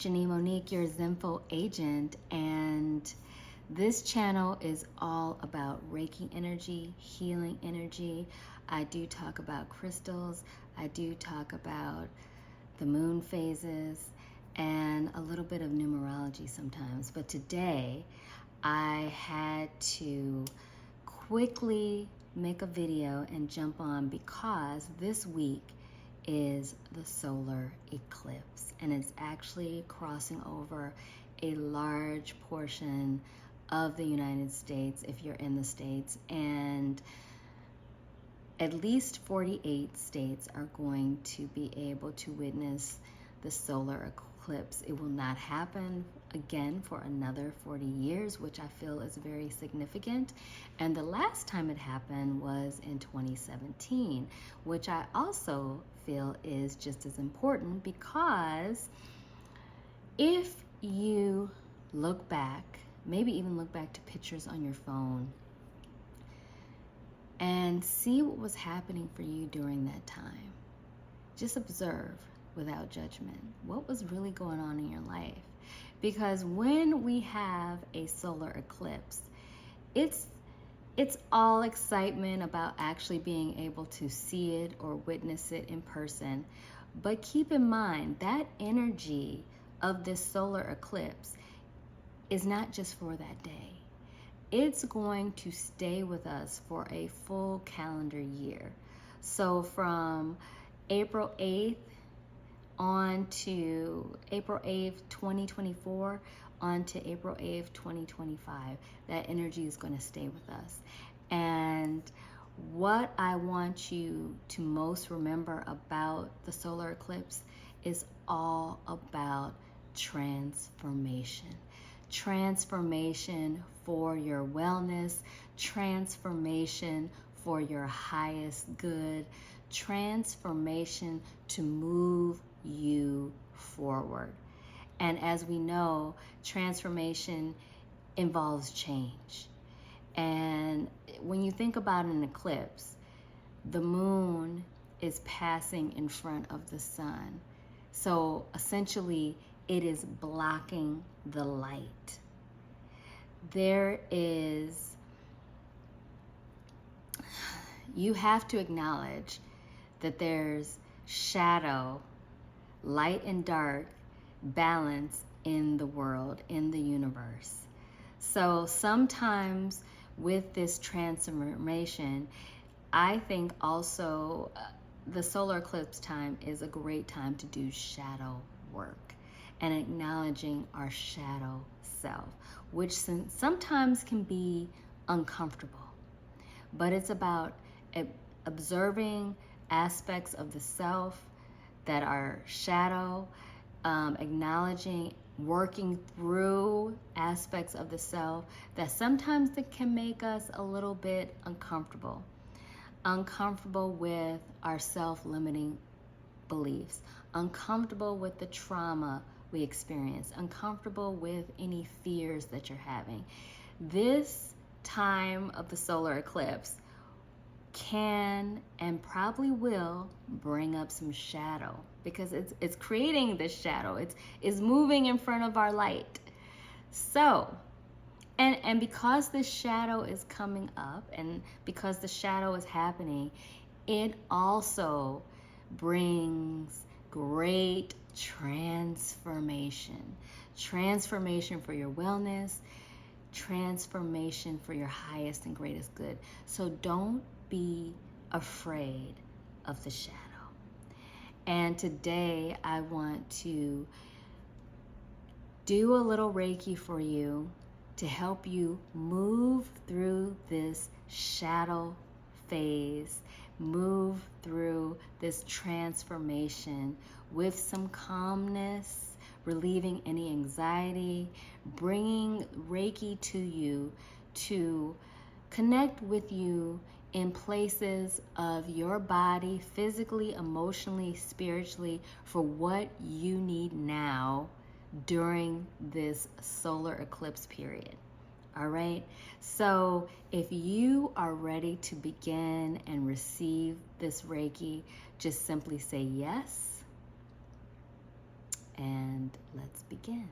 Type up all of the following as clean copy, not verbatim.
Janine Monique, your Zenfo agent, and this channel is all about Reiki energy, healing energy. I do talk about crystals. I do talk about the moon phases and a little bit of numerology sometimes. But today I had to quickly make a video and jump on because this week is the solar eclipse, and it's actually crossing over a large portion of the United States if you're in the States, and at least 48 states are going to be able to witness the solar eclipse. It will not happen again for another 40 years, which I feel is very significant. And the last time it happened was in 2017, which I also feel is just as important, because if you look back, maybe even look back to pictures on your phone and see what was happening for you during that time. Just observe without judgment what was really going on in your life. Because when we have a solar eclipse, it's all excitement about actually being able to see it or witness it in person. But keep in mind that energy of this solar eclipse is not just for that day. It's going to stay with us for a full calendar year. So from April 8th on to April 8th, 2024, on to April 8th, 2025, that energy is going to stay with us. And what I want you to most remember about the solar eclipse is all about transformation. Transformation for your wellness, transformation for your highest good, transformation to move you forward. And as we know, transformation involves change. And when you think about an eclipse, the moon is passing in front of the sun. So essentially, it is blocking the light. You have to acknowledge that there's shadow, light and dark, balance in the world, in the universe. So sometimes with this transformation, I think also the solar eclipse time is a great time to do shadow work and acknowledging our shadow self, which sometimes can be uncomfortable. But it's about observing aspects of the self that are shadow, acknowledging, working through aspects of the self that sometimes that can make us a little bit uncomfortable with our self-limiting beliefs, uncomfortable with the trauma we experience, uncomfortable with any fears that you're having. This time of the solar eclipse can and probably will bring up some shadow, because it's creating this shadow. It's moving in front of our light. So, and because this shadow is coming up and because the shadow is happening, it also brings great transformation. Transformation for your wellness, transformation for your highest and greatest good. So don't be afraid of the shadow. And today I want to do a little Reiki for you to help you move through this shadow phase, move through this transformation with some calmness, relieving any anxiety, bringing Reiki to you to connect with you in places of your body, physically, emotionally, spiritually, for what you need now during this solar eclipse period. All right? So if you are ready to begin and receive this Reiki, just simply say yes. and let's begin.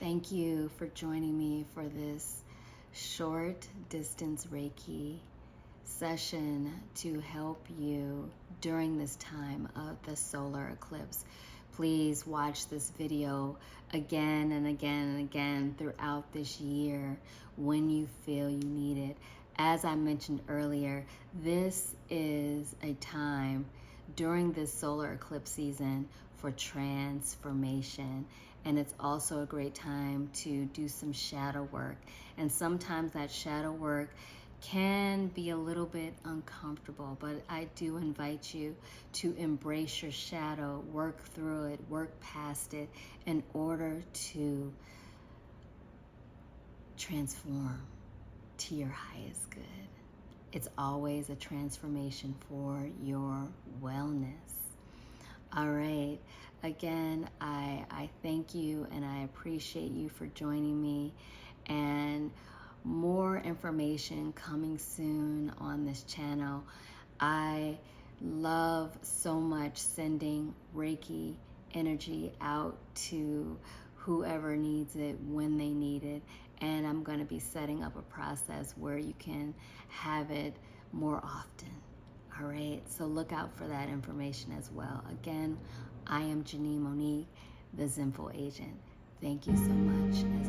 Thank you for joining me for this short distance Reiki session to help you during this time of the solar eclipse. Please watch this video again and again and again throughout this year when you feel you need it. As I mentioned earlier, this is a time during this solar eclipse season for transformation, and it's also a great time to do some shadow work. And sometimes that shadow work can be a little bit uncomfortable, but I do invite you to embrace your shadow, work through it, work past it in order to transform to your highest good. It's always a transformation for your wellness. All right. Again, I thank you and I appreciate you for joining me, and more information coming soon on this channel. I love so much sending Reiki energy out to whoever needs it when they need it, and I'm going to be setting up a process where you can have it more often. All right, so look out for that information as well. Again, I am Janine Monique, the Zenful Agent. Thank you so much.